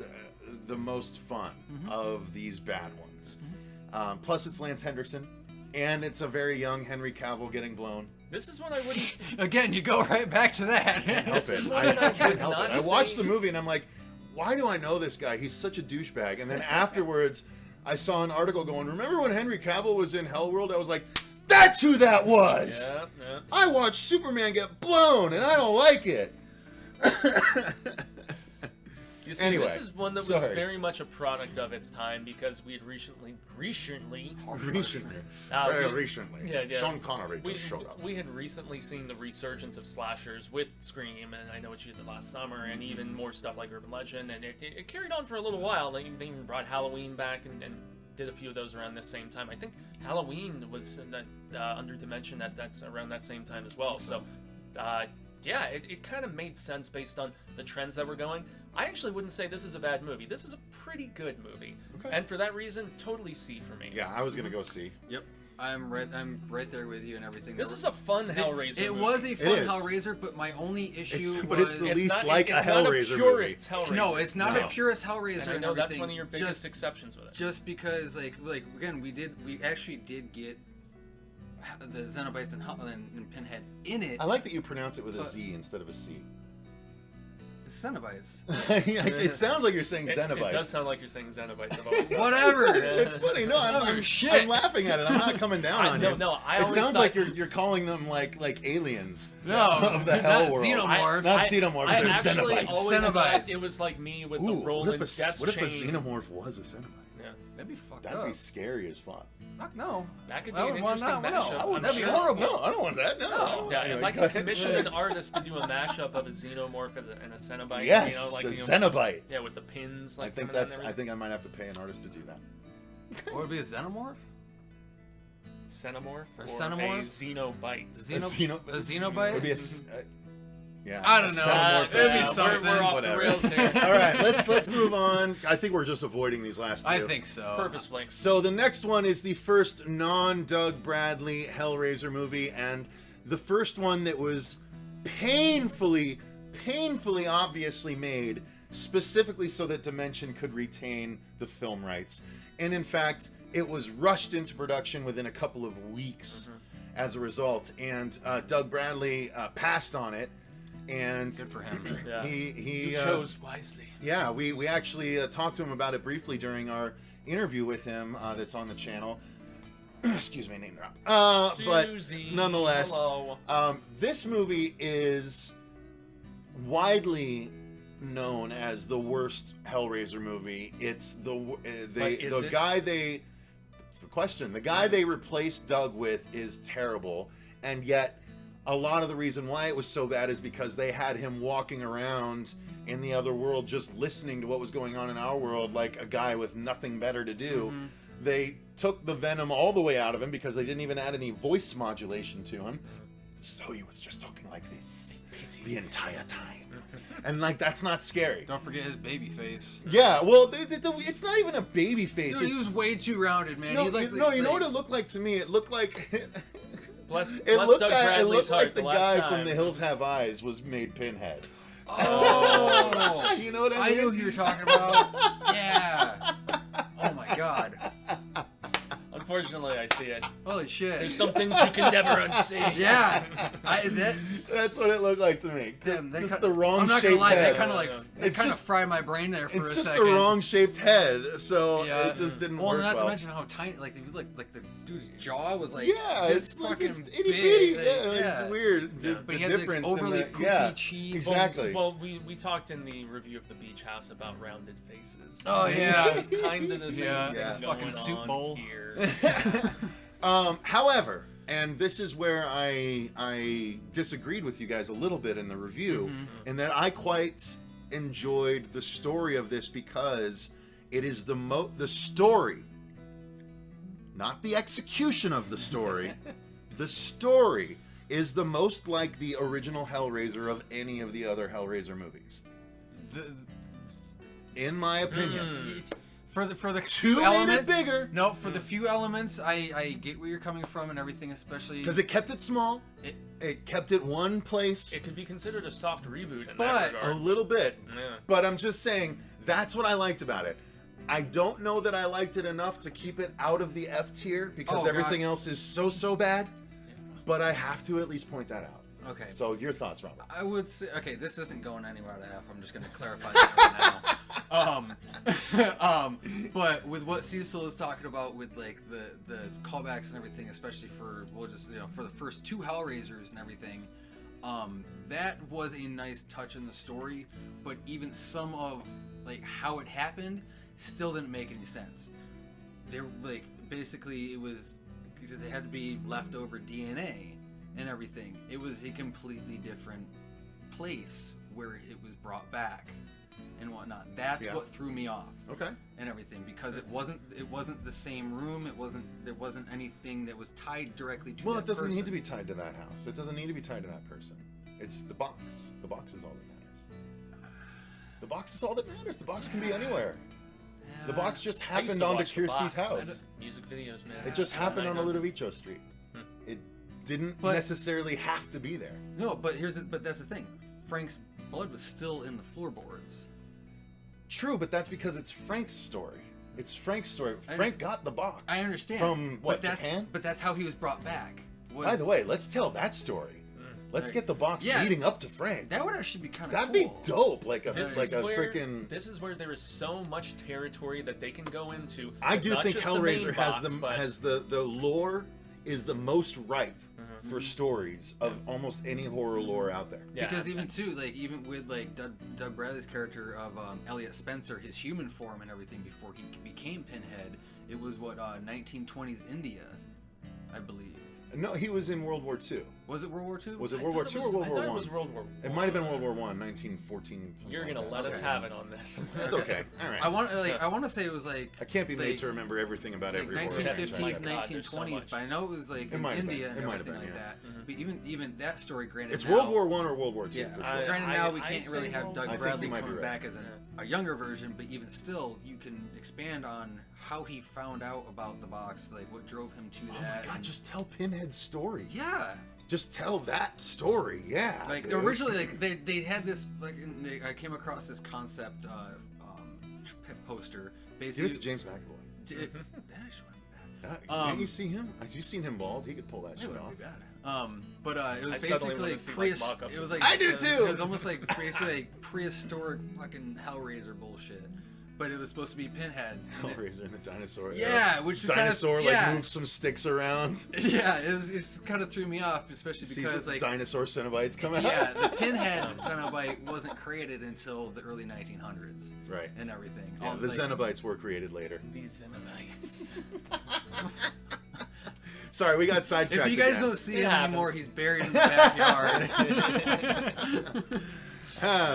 the most fun of these bad ones. Plus, it's Lance Henriksen, and it's a very young Henry Cavill getting blown. This is one I wouldn't. Again, you go right back to that. Help it. one I that I can't would help it. not I watched say- the movie and I'm like, why do I know this guy? He's such a douchebag. And then afterwards, I saw an article going, remember when Henry Cavill was in Hellworld? I was like, that's who that was! Yeah, yeah. I watched Superman get blown and I don't like it. You see, Anyway, this is one that was sorry. very much a product of its time because we had recently, Recently. Uh, Very we- recently. yeah, yeah. Sean Connery we, just showed up. we had recently seen the resurgence of slashers with Scream, and I Know What You Did Last Summer, and even more stuff like Urban Legend, and it carried on for a little while. They even brought Halloween back and did a few of those around this same time. I think Halloween was in that under Dimension that's around that same time as well. So, yeah, it kind of made sense based on the trends that were going. I actually wouldn't say this is a bad movie. This is a pretty good movie, Okay. and for that reason, totally C for me. Yeah, I was going to go see. Yep. I'm right there with you and everything. This is a fun Hellraiser. It movie. was a fun is. Hellraiser, but my only issue But was it's the It's least not- like a it's not Hellraiser purist movie. Hellraiser. no, it's not No. a purest Hellraiser And I and know everything. that's one of your biggest just, exceptions with it. just because, like again, we actually did get the Xenobites and Pinhead in it. I like that you pronounce it with a But- Z instead of a C. Xenobites. It sounds like you're saying It Xenobites. does sound like you're saying Xenobites. I've always thought. Whatever. It's funny. No, I'm shit. I'm laughing at it. I'm not coming down on you. I It always sounds thought- like you're calling them like aliens. No, of the not hell world. Xenomorphs. Not xenomorphs, I they're actually Xenobites. always Xenobites. thought it was like me with the Ooh, Roland what death if a chain. xenomorph was a Cenobite? Yeah. That'd be fucked That'd up. be scary as fuck. Fuck no. That could be I an would want interesting that. No, mashup. I would- I'm that'd be sure. horrible. No, I don't want that. No. Yeah, Anyway, if I go could ahead. commission an artist to do a mashup of a xenomorph and a Cenobite, Yes, you know, like the you know, Cenobite. yeah, with the pins. Like I think coming out that's. and I everything. think I might have to pay an artist to do that. Or would it be a Xenomorph? Xenomorph A or Xenomorph? a Xenobite. A Xenobite? It would be a Yeah, I don't know. Xenomorph It'd be X. something. We're off Whatever. the rails here. All right, let's move on. I think we're just avoiding these last two. I think so. Purposefully. So the next one is the first non-Doug Bradley Hellraiser movie, and the first one that was painfully obviously made specifically so that Dimension could retain the film rights. And in fact, it was rushed into production within a couple of weeks as a result. And Doug Bradley passed on it. And Good for him. Yeah. he You chose wisely. yeah, we actually talked to him about it briefly during our interview with him that's on the channel. Excuse me, name drop. But Susie, nonetheless, hello. this movie is widely known as the worst Hellraiser movie. It's the guy they. It's the question. The guy they replaced Doug with is terrible, and yet a lot of the reason why it was so bad is because they had him walking around in the other world just listening to what was going on in our world like a guy with nothing better to do. They took the venom all the way out of him because they didn't even add any voice modulation to him. So he was just talking like this the entire time. And like that's not scary. Don't forget his baby face. Yeah, well, it's not even a baby face. Dude, he was way too rounded, man. No, He looked you know what it looked like to me? It looked like Bless it Doug looked Bradley's like heart the last guy time. from The Hills Have Eyes was made Pinhead. Oh, You know what I I mean? knew who you were talking about. Yeah. Oh my god. Unfortunately, I see it. Holy shit. There's some things you can never unsee. Yeah. That's what it looked like to me. Damn, that Just kin- the wrong I'm not shaped gonna lie, head. that kind of like It's kind of just- fried my brain there for a It's just second. the wrong shaped head, so Yeah. it just didn't well, work not well. to mention how tiny, like if you look, like the dude's jaw was like Yeah, this it's like fucking it's itty big, bitty. like, Yeah, it's weird. Yeah. The But he had like difference overly in the, poofy cheeks. Exactly. Well, we talked in the review of the Beach House about rounded faces. Oh, yeah. It's kind of the same Yeah, thing yeah. going Fucking soup on bowl. here. However, and this is where I disagreed with you guys a little bit in the review, in that I quite enjoyed the story of this because it is the story, not the execution of the story. The story is the most like the original Hellraiser of any of the other Hellraiser movies, in my opinion. For the Two few made it elements, bigger. No, for the few elements, I get where you're coming from and everything, especially Because it kept it small. It kept it one place. It could be considered a soft reboot in But- that A regard. little bit. Yeah. But I'm just saying, that's what I liked about it. I don't know that I liked it enough to keep it out of the F tier because Oh, everything God. else is so bad. But I have to at least point that out. Okay. So your thoughts, Robert? I would say, okay, this isn't going anywhere to F. I'm just going to clarify that right now. But with what Cecil is talking about with like the callbacks and everything, especially for for the first two Hellraisers and everything, that was a nice touch in the story. But even some of like how it happened still didn't make any sense. They're like basically it was because they had to be leftover DNA and everything. It was a completely different place where it was brought back and whatnot. That's Yeah. what threw me off Okay. and everything because it wasn't the same room. There wasn't anything that was tied directly to. Well, that it doesn't person. need to be tied to that house. It doesn't need to be tied to that person. It's the box. The box is all that matters. The box is all that matters. The box can be anywhere. The box just I used happened to onto watch The Kirsty's Box. house. Music videos, man. It just happened on I know. Ludovico Street. It didn't But- necessarily have to be there. No, but that's the thing. Frank's blood was still in the floorboards. True, but that's because it's Frank's story. It's Frank's story. I Frank got the box. I understand. From what, but that's, Japan? But that's how he was brought back. By the way, let's tell that story. Let's get the box Yeah. leading up to Frank. that would actually be kind of That'd cool. be dope. Like a This like is a where freaking. this is where there is so much territory that they can go into. I do Not think just the main Hellraiser box, has the lore is the most ripe Mm-hmm. for stories of almost any horror lore out there. Yeah, Because even with like Doug Bradley's character of Elliot Spencer, his human form and everything before he became Pinhead, it was 1920s India, I believe. No, he was in World War II. Was it World War II? Was it World War II or World I War thought One? it was World War It might have been World War One, 1914. You're gonna like let that. us have it on this. That's okay. All right. I want to say it was like I can't be made like- to remember everything about like every horror 1950s, franchise. God, there's so 1920s, much. but I know it was like It in might have been. India and It might have everything been, like yeah. that. But even that story, granted, It's now, World War One or World War Two Yeah, for sure. granted I- now we I can't say really have World Doug War- I think Bradley you might be coming right. back as a younger version, but even still, you can expand on how he found out about the box, like what drove him to Oh that. my god, and- just tell Pinhead's story. yeah. Just tell that story, yeah. Like dude. originally, like they had this I came across this concept poster. Give Basically, it to James McAvoy. that actually wouldn't be bad. Can't you see him? Have you seen him bald? He could pull that It shit wouldn't off. be bad. But it was I suddenly basically wanna see, like, mock-ups it was of like it. I do too! It was almost like basically like prehistoric fucking Hellraiser bullshit. But it was supposed to be Pinhead. and it- Hellraiser and the dinosaur. Yeah, which dinosaur kinda, like moves some sticks around. Yeah, it kind of threw me off, especially Sees because the like dinosaur Cenobites come out. yeah, the Pinhead Cenobite wasn't created until the early 1900s Right. and everything. Yeah, All, the like, Cenobites were created later. These Xenobites. Sorry, we got sidetracked. If you guys again. don't see It him happens. anymore, he's buried in the backyard.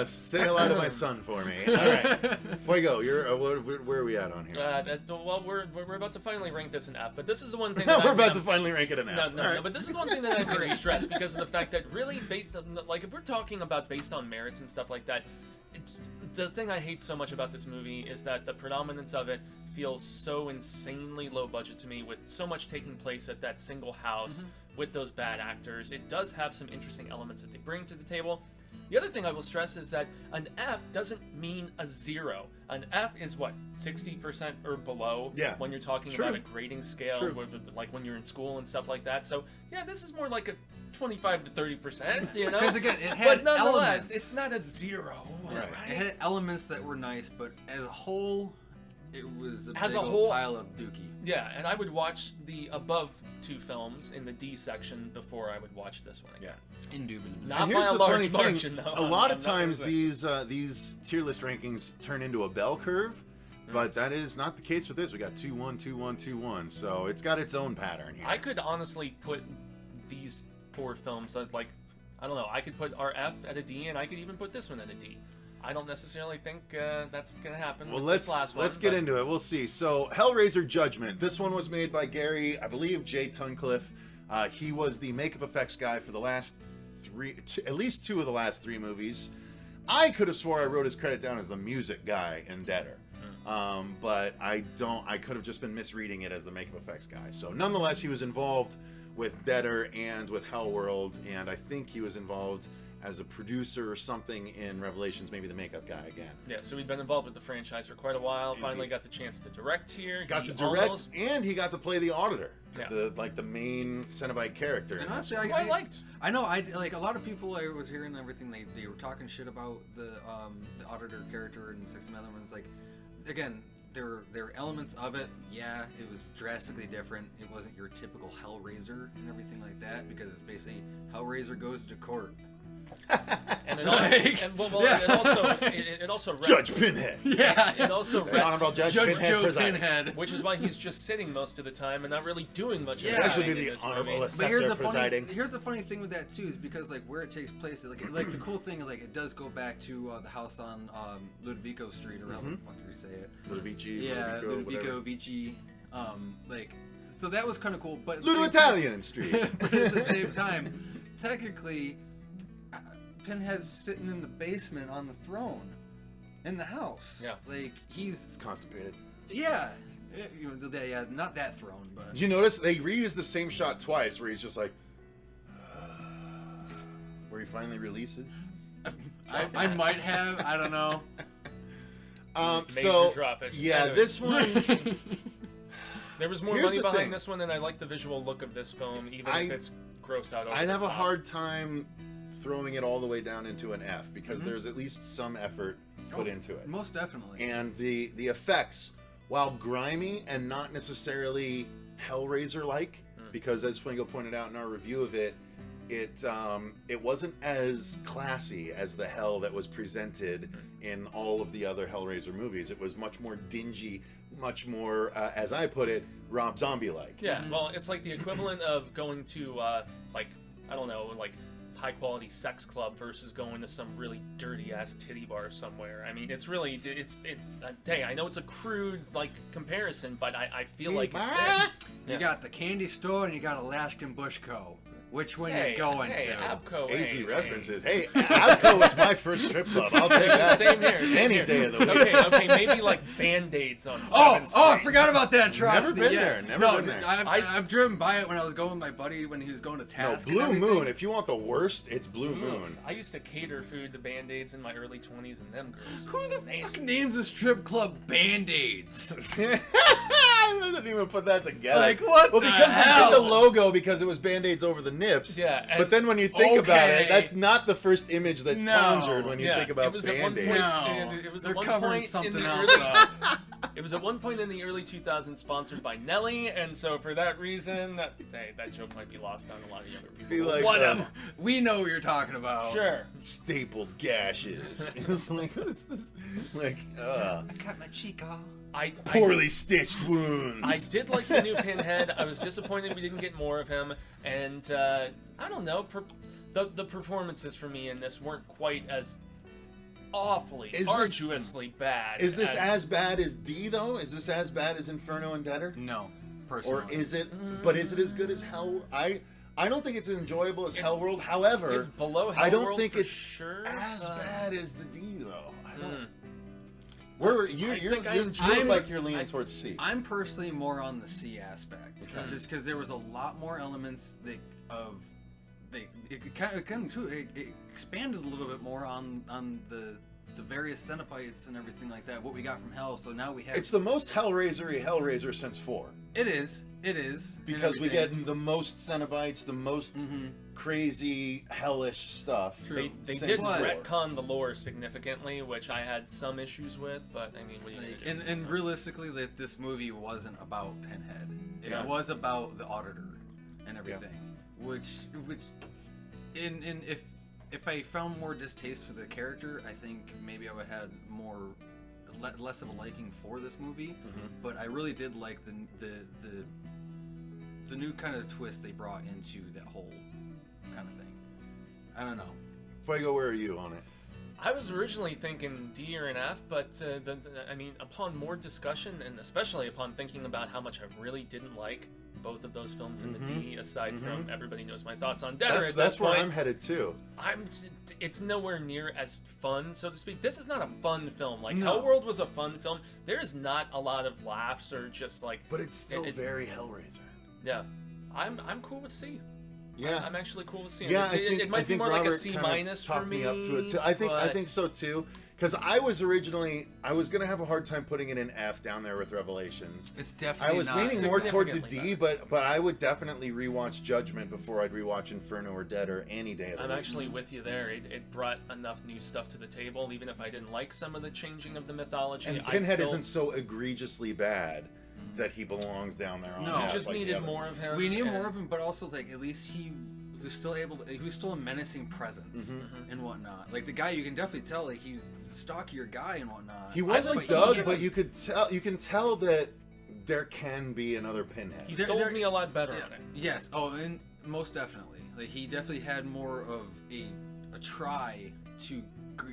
Say hello to my son for me. All right, Fuego, you're where are we at on here? Well, we're about to finally rank this in F, but this is the one thing We're that about to finally rank it an F. No, All no, right. no, but this is the one thing that I'm going to stress because of the fact that really based on, like, if we're talking about based on merits and stuff like that, the thing I hate so much about this movie is that the predominance of it feels so insanely low budget to me, with so much taking place at that single house with those bad actors. It does have some interesting elements that they bring to the table. The other thing I will stress is that an F doesn't mean a 0. An F is what, 60% or below Yeah. when you're talking True. about a grading scale, True. like when you're in school and stuff like that. So yeah, this is more like a 25 to 30%, you know? Because again, it but had nonetheless, elements. it's not a 0. Right. It had elements that were nice, but as a whole, it was a As big a old whole- pile of dookie. Yeah, and I would watch the above 2 films in the D section before I would watch this one again. Indubitably. Not And by here's a the large funny margin, thing: though. a lot I'm of not gonna times say. these tier list rankings turn into a bell curve, but that is not the case with this. We got 2-1, 2-1, 2-1, so it's got its own pattern here. I could honestly put these 4 films at, like, I don't know, I could put our F at a D, and I could even put this one at a D. I don't necessarily think that's gonna happen. Well, with this last one, let's get but- into it. We'll see. So, Hellraiser Judgment. This one was made by Gary, I believe, J. Tunnicliffe. He was the makeup effects guy for the last at least 2 of the last 3 movies. I could have swore I wrote his credit down as the music guy in Deader. But I don't. I could have just been misreading it as the makeup effects guy. So, nonetheless, he was involved with Deader and with Hellworld, and I think he was involved as a producer or something in Revelations, maybe the makeup guy again. Yeah, so we've been involved with the franchise for quite a while. Indeed. Finally got the chance to direct here. Got He to direct, almost- and he got to play the auditor, Yeah. the main Cenobite character. And in this. honestly, who I liked. I know, like a lot of people I was hearing everything, they were talking shit about the auditor character and 6 other ones. Like, again, there were elements of it. Yeah, it was drastically different. It wasn't your typical Hellraiser and everything like that, because it's basically Hellraiser goes to court. And it, Like, and, well, yeah. it also Judge Pinhead. Yeah, It also The Honorable Judge Pinhead Joe presiding. Pinhead. which is why he's just sitting most of the time and not really doing much. Yeah. of It'd actually be anything in the this Honorable movie. Assessor But here's the funny thing with that too, is because like where it takes place, like the cool thing, like it does go back to the house on Ludovico Street, or however the fuck you say it. Ludovici. Yeah, Ludovico whatever. Vici. Like, so that was kind of cool. But at the Ludo same time- Italian Street. but at the same time, technically, Pinhead's sitting in the basement on the throne in the house. Yeah. Like He's he's constipated. yeah. Not that throne, but Did you notice they reused the same shot twice, where he's just like, where he finally releases? I might have. I don't know. Major So droppage. yeah, Anyway. this one. There was more Here's money the behind thing. this one, and I like the visual look of this film, even I- if it's gross out. Over I'd the have a top. hard time throwing it all the way down into an F, because there's at least some effort put into it. Most definitely. And the effects, while grimy and not necessarily Hellraiser-like, because as Fuego pointed out in our review of it, it wasn't as classy as the hell that was presented in all of the other Hellraiser movies. It was much more dingy, much more, as I put it, Rob Zombie-like. Yeah, well, it's like the equivalent of going to like I don't know, like high quality sex club versus going to some really dirty ass titty bar somewhere. I mean, it's really hey, I know it's a crude like comparison, but I feel like it's You got the candy store and you got Alaskan Bush Co. Which one you going to? Abco, AZ references. Hey, Abco was my first strip club. I'll take that. Same here. Any day of the week. Okay, maybe like Band-Aids on 7th I Street. forgot about that. Trust Never me. been there. Never been there. I've driven by it when I was going with my buddy when he was going to No, task. Blue and Moon. If you want the worst, it's Blue Moon. I used to cater food to Band-Aids in my early 20s, and them girls. Who the Nasty. fuck names a strip club Band-Aids? I didn't even put that together. Like, what Well, the because hell? they did the logo because it was Band-Aids over the nips. Yeah, But then when you think about it, Okay. that's not the first image that's No. conjured when you Yeah, think about it was at one Band-Aids. No. It was They're at one covering point in something the else early, up. It was at one point in the early 2000s sponsored by Nelly, and so for that reason, that joke might be lost on a lot of younger people. Be like, Whatever. We know what you're talking about. Sure. Stapled gashes. It's like, what's this? Like, I cut my cheek off. poorly stitched wounds. I did like the new Pinhead. I was disappointed we didn't get more of him, and I don't know. The performances for me in this weren't quite as awfully, arduously bad. Is this as bad as D though? Is this as bad as Inferno and Deader? No, personally. Or is it? But is it as good as Hell? I don't think it's enjoyable as Hellworld. However, It's below Hellworld I don't think for it's sure, as but- bad as the D though. I don't. I think I enjoy- like you're leaning towards C. I'm personally more on the C aspect, Okay. just because there was a lot more elements it expanded a little bit more on the various Cenobites and everything like that. What we got from Hell, so now we have. It's the most Hellraiser-y Hellraiser since 4. It is. Because we get the most Cenobites, the most crazy, hellish stuff. They since did 4. retcon the lore significantly, which I had some issues with, but I mean, what are you gonna do? And realistically, this movie wasn't about Pinhead. It Yeah. was about the Auditor and everything, which if I found more distaste for the character, I think maybe I would have had less of a liking for this movie. But I really did like the new kind of twist they brought into that whole kind of thing. I don't know. Fuego, where are you on it? I was originally thinking D or an F, but I mean, upon more discussion, and especially upon thinking about how much I really didn't like both of those films in the D, aside from everybody knows my thoughts on Deader. That's where I'm headed too. It's nowhere near as fun, so to speak. This is not a fun film. Like No. Hellworld was a fun film. There is not a lot of laughs or just like. But it's still It's- very Hellraiser. Yeah, I'm cool with C. Yeah. I'm actually cool with C. Yeah, It might be more like a Robert C kinda minus for talked me. up to it too. I but- think so too. Because I was gonna have a hard time putting it in F down there with Revelations. It's I definitely was not leaning more towards a significantly D, but I would definitely rewatch Judgment before I'd rewatch Inferno or Deader any day of the I'm week. actually with you there. It brought enough new stuff to the table, even if I didn't like some of the changing of the mythology. And I Pinhead still, isn't so egregiously bad that he belongs down there on No. We F just like the needed other more one. of him. We need and- more of him, but also like at least he was still he was still a menacing presence and whatnot. Like the guy, you can definitely tell like he's a stockier guy and whatnot. He wasn't But Doug, he- but you can tell that there can be another Pinhead. He There- sold there- me a lot better Yeah, on it. yes. Oh, and most definitely. Like he definitely had more of a try to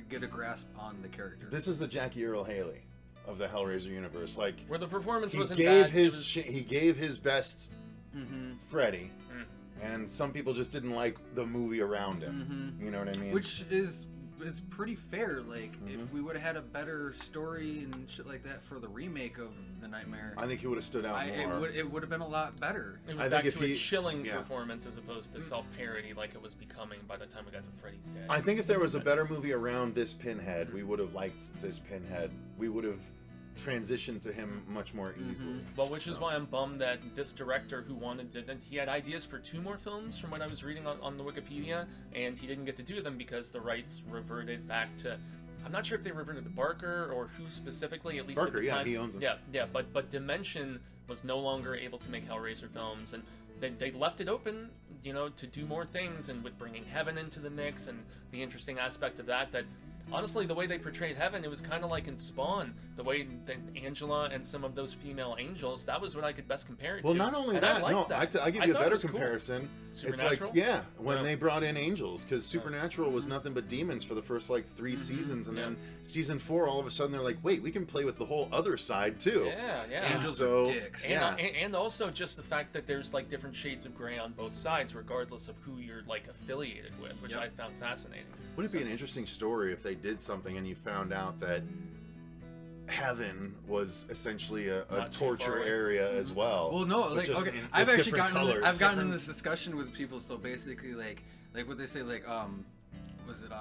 get a grasp on the character. This is the Jackie Earle Haley of the Hellraiser universe. Like Where the performance he wasn't gave bad. he gave his best Freddy, and some people just didn't like the movie around him. You know what I mean? Which is pretty fair. Like if we would have had a better story and shit like that for the remake of The Nightmare, I think he would have stood out more. it would have been a lot better. It I was think back if to a he- chilling yeah. performance as opposed to self-parody like it was becoming by the time we got to Freddy's Dead. I think if there was a better movie around this Pinhead, we would have liked this Pinhead. We would have transitioned to him much more easily. Well, which is why I'm bummed that this director who wanted to, he had ideas for 2 more films from what I was reading on the Wikipedia, and he didn't get to do them because the rights reverted back to, I'm not sure if they reverted to Barker or who specifically, at least Barker, at the yeah, time. he owns them. Yeah, but Dimension was no longer able to make Hellraiser films, and they left it open, to do more things, and with bringing Heaven into the mix, and the interesting aspect of that honestly, the way they portrayed Heaven, it was kind of like in Spawn. The way that Angela and some of those female angels, that was what I could best compare it Well, to. not only And that, I liked that. I give I you a thought it better was cool. comparison. It's like, Supernatural? when Yeah. they brought in angels, because Supernatural was nothing but demons for the first like 3 seasons, and then season 4, all of a sudden they're like, wait, we can play with the whole other side too. Yeah, yeah. And Angels so, are dicks. And also just the fact that there's like different shades of gray on both sides, regardless of who you're like affiliated with, which I found fascinating. Wouldn't it be an interesting story if they did something and you found out that heaven was essentially a Not too far torture away. area as well? Well, no, but like just okay, in- I've with actually different gotten colors. I've gotten in this discussion with people. So basically, like what they say, like was it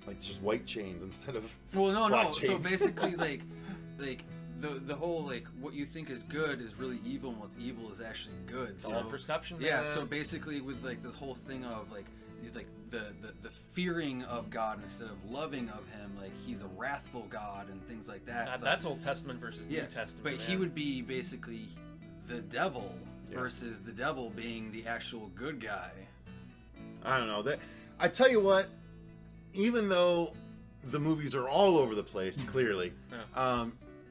like just white chains instead of well, no, black so chains. basically, like the whole like what you think is good is really evil, and what's evil is actually good. It's So all perception. yeah, man. so basically with like this whole thing of like the fearing of God instead of loving of him, like he's a wrathful God and things like that. So- That's Old Testament versus New Testament. but he man. would be basically the devil versus the devil being the actual good guy. I don't know. That I tell you what, even though the movies are all over the place, clearly,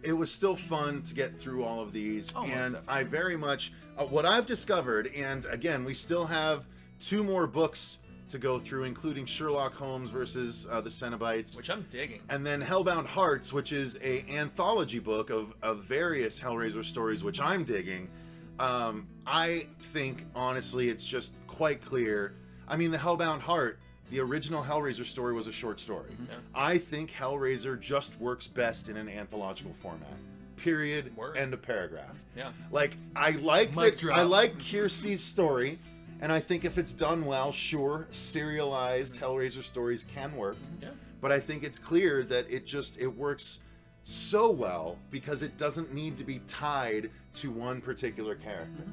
it was still fun to get through all of these, Oh, most and definitely. I very much what I've discovered. And again, we still have 2 more books to go through, including Sherlock Holmes versus the Cenobites, which I'm digging. and then Hellbound Hearts, which is a anthology book of various Hellraiser stories, which I'm digging. I think, honestly, it's just quite clear. I mean, the Hellbound Heart, the original Hellraiser story was a short story. Yeah. I think Hellraiser just works best in an anthological format. Period. Word. End of paragraph. Yeah. Like, I like Mic that, drop. I like Kirsty's story, and I think if it's done well, sure, serialized Hellraiser stories can work. Yeah. But I think it's clear that it works so well because it doesn't need to be tied to one particular character.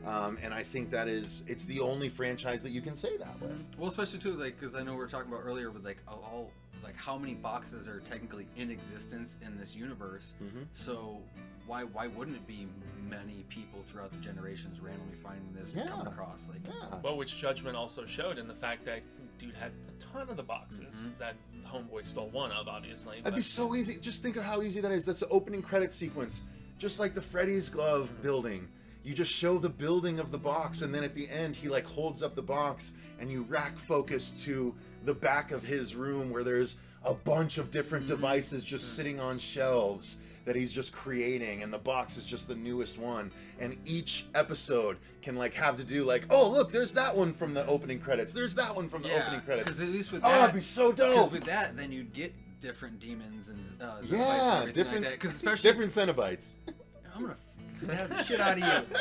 And I think it's the only franchise that you can say that with. Well, especially too, like, because I know we were talking about earlier with like all like how many boxes are technically in existence in this universe. So why wouldn't it be many people throughout the generations randomly finding this and coming across? Like, Well, which Judgment also showed in the fact that dude had a ton of the boxes that Homeboy stole one of, obviously. That'd be so easy. Just think of how easy that is. That's the opening credit sequence. Just like the Freddy's glove building. You just show the building of the box, and then at the end, he like holds up the box, and you rack focus to the back of his room where there's a bunch of different devices just sitting on shelves that he's just creating, and the box is just the newest one. And each episode can like have to do like, oh look, there's that one from the opening credits. There's that one from the opening credits. Because at least with Oh, that, it'd be so dope. Because with that, then you'd get different demons and Xenobites and Yeah, everything different, like that. Because especially different Cenobites. I'm gonna stab the shit out of you.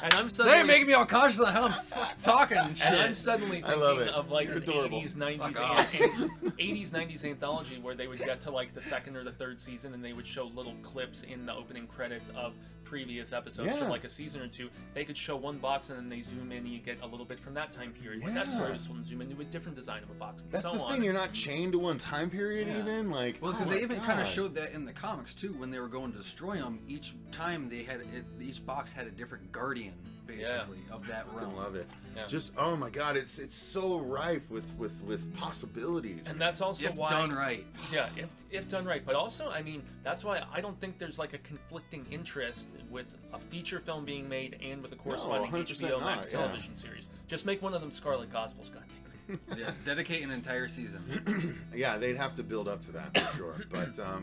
And I'm suddenly They're making me all conscious of how I'm fucking talking and shit. And I'm suddenly I love thinking it. of like You're an adorable. 80s, 90s, Fuck off. 80s, 90s anthology where they would get to like the 2nd or the 3rd season and they would show little clips in the opening credits of previous episodes Yeah. for like a season or two. They could show one box and then they zoom in and you get a little bit from that time period. When that Yeah. story was filmed, zoom into a different design of a box and That's so the on. thing. You're not chained to one time period, even like. Well, because oh they my even kind of God. showed that in the comics too. When they were going to destroy them, each time they had each box had a different guardian, basically, of that I realm. love it. Yeah. Just oh my God, it's so rife with possibilities. And that's also If why done right. Yeah, if done right. But also, I mean, that's why I don't think there's like a conflicting interest with a feature film being made and with a corresponding 100% HBO Max not, yeah. television series. Just make one of them Scarlet Gospels, goddamn. Yeah, dedicate an entire season. Yeah, they'd have to build up to that for sure.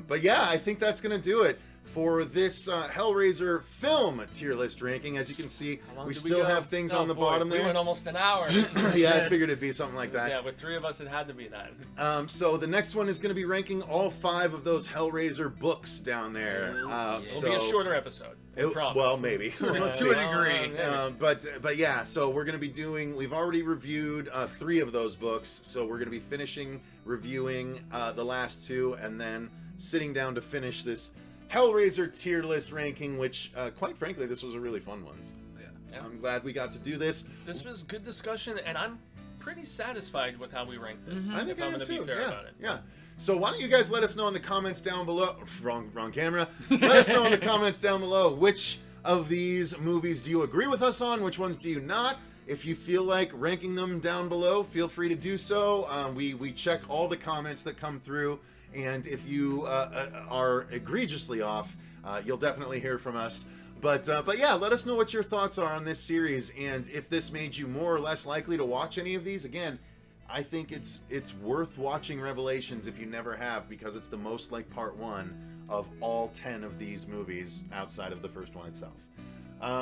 But yeah, I think that's gonna do it for this Hellraiser film tier list ranking. As you can see, How long we did still go? have things Oh, on the boy, bottom we there. went almost an hour. Yeah, I figured it'd be something like that. Yeah, with 3 of us, it had to be that. So the next one is going to be ranking all 5 of those Hellraiser books down there. It'll be a shorter episode. I promise. Well, maybe. Let's To a see. degree. But yeah, so we're going to be doing. We've already reviewed 3 of those books, so we're going to be finishing reviewing the last 2, and then sitting down to finish this Hellraiser tier list ranking. Which, quite frankly, this was a really fun one. Yeah. I'm glad we got to do this. This was good discussion, and I'm pretty satisfied with how we ranked this. I think if I I'm am going to too. be fair Yeah, about it. yeah. So why don't you guys let us know in the comments down below? Wrong camera. Let us know in the comments down below which of these movies do you agree with us on? Which ones do you not? If you feel like ranking them down below, feel free to do so. We check all the comments that come through, And if you are egregiously off, you'll definitely hear from us. But yeah, let us know what your thoughts are on this series, and if this made you more or less likely to watch any of these. Again, I think it's worth watching Revelations if you never have, because it's the most like part 1 of all 10 of these movies outside of the first one itself.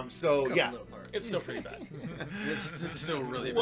So yeah, It's still pretty bad. It's still really bad.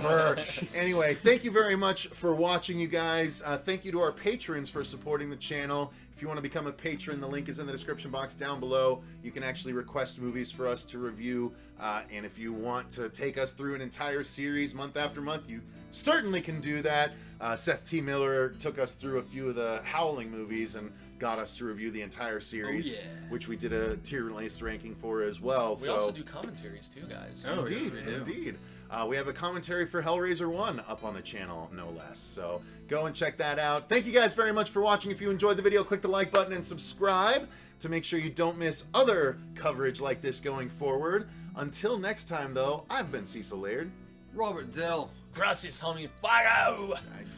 whatever. Anyway, thank you very much for watching, you guys. Thank you to our patrons for supporting the channel. If you want to become a patron, the link is in the description box down below. You can actually request movies for us to review, and if you want to take us through an entire series month after month, you certainly can do that. Seth T. Miller took us through a few of the Howling movies and got us to review the entire series, which we did a tier-list ranking for as well. We also do commentaries too, guys. Oh, Indeed, yes, we do. indeed. We have a commentary for Hellraiser 1 up on the channel, no less. So go and check that out. Thank you guys very much for watching. If you enjoyed the video, click the like button and subscribe to make sure you don't miss other coverage like this going forward. Until next time, though, I've been Cecil Laird. Robert Dell. Gracias, homie. Fire!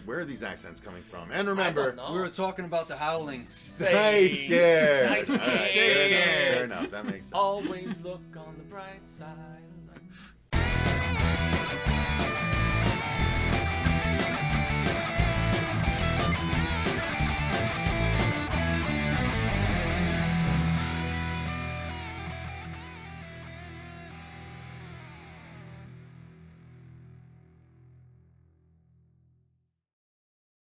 Where are these accents coming from? And remember, We were talking about the Howling. stay scared. Stay All right, scared. fair enough. That makes sense. Always look on the bright side.